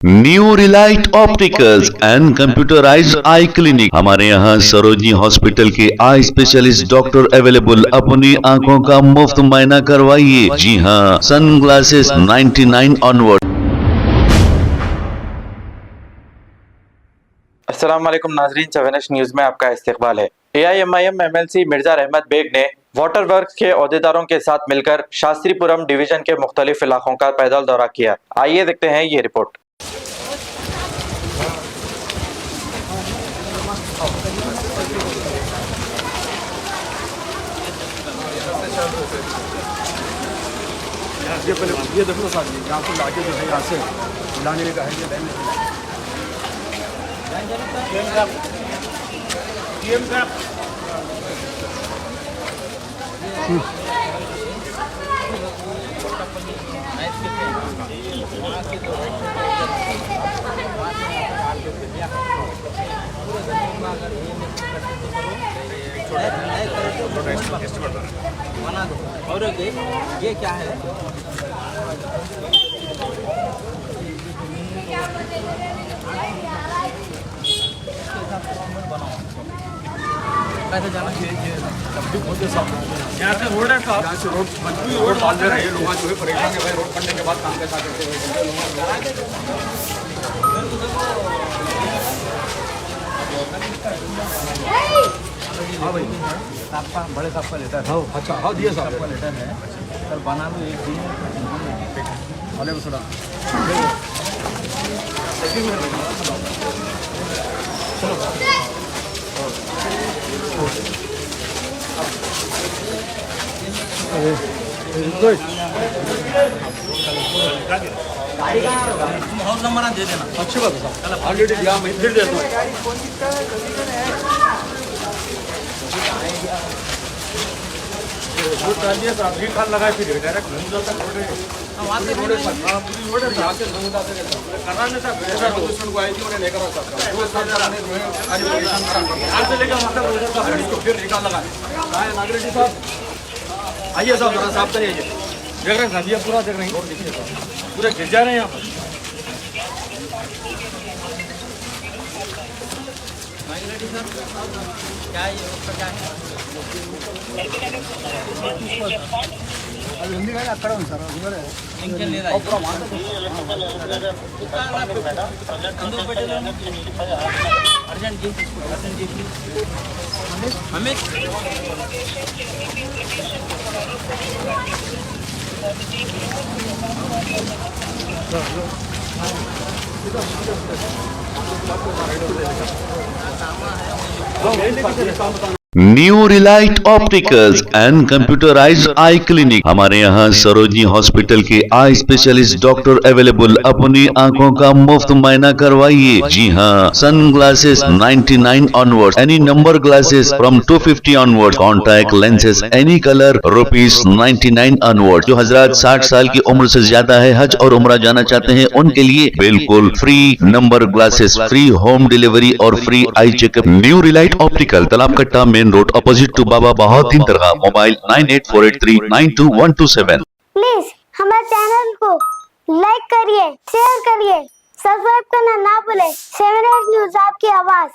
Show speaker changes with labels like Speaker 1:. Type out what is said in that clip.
Speaker 1: New relight opticals and computerized eye clinic. हमारे यहाँ Sarojini hospital के आई स्पेशलिस्ट डॉक्टर अवेलेबल। अपनी आंखों का मुफ्त मुआयना करवाइए। जी हाँ, सन ग्लासेस 99 ऑनवर्ड।
Speaker 2: अस्सलाम वालेकुम नाजरीन, चवेनश न्यूज में आपका इस्तकबाल है। AIMIM MLC मिर्जा रहमत बेग ने वाटर वर्क्स के अहदेदारों के साथ मिलकर शास्त्रीपुरम डिवीजन के मुख्तलिफ इलाकों का पैदल दौरा किया। आइए देखते हैं ये रिपोर्ट।
Speaker 3: ये देखो साहब, यहाँ को लाके जो है यहाँ से बुलाने का है
Speaker 4: बना दो। और ये क्या है? कैसे जाना चाहिए? यहाँ से रोड है साहब, यहाँ से रोड डाल दे रहे हैं लोग जो है परेशान है भाई। रोड बनने के बाद काम कैसा करते हाँ भाई, आपका बड़े साहब का लेटर है। अच्छा हाँ, दिया साहब का लेटर है। कल बना लो एक दिन वाले सुना हाउस नंबर दे देना। अच्छी बात है साहब, ऑलरेडी दिया, मैं फिर देता हूँ। रोड डाल दिया साहब, भी खान लगाए फिर डायरेक्ट घूम जाता रोड है। वहाँ से रोड है साहब, पूरी रोड है यहाँ से लोग जाते रहते हैं। कराने साहब मेरा प्रदूषण को आई थी, उन्हें लेकर आ सकता है। वो साहब ने जो है आज परेशान करा, यहाँ से लेकर मतलब रोड का गाड़ी को फिर निकाल लगाए। कहाँ है नागरिक साहब? आइए साहब, जरा साफ करिए। देख रहे हैं साहब, ये पूरा देख रहे हैं, रोड देखिए साहब, पूरे गिर जा रहे हैं यहाँ पर। क्या ये क्या है?
Speaker 3: అది ఉంది కానీ అక్కడ ఉంది సార్, ఇవరే
Speaker 4: ఇంకేం లేదా? అందుకు పెట్టేదా? అర్జెంట్ చేసి తీసుకో, అర్జెంట్ చేసి హమేష్
Speaker 1: new relight opticals and computerized eye clinic. हमारे यहाँ सरोजनी हॉस्पिटल के आई स्पेशलिस्ट डॉक्टर अवेलेबल। अपनी आंखों का मुफ्त मुआयना करवाइए। जी हाँ, sunglasses 99 onward, any number glasses from 250 onward, contact lenses any colour ₹99 onward. जो हजरात 60 साल की उम्र से ज्यादा है, हज और उम्रा जाना चाहते हैं, उनके लिए बिल्कुल free number glasses, free home delivery और free eye checkup. New relight optical, Talab Katta, main road, opposite to Baba Bahauddin dargah. Mobile 9848392127।
Speaker 5: Please हमारे चैनल को लाइक करिए, शेयर करिए, सब्सक्राइब करना ना भूले। 7 न्यूज़ आपकी आवाज।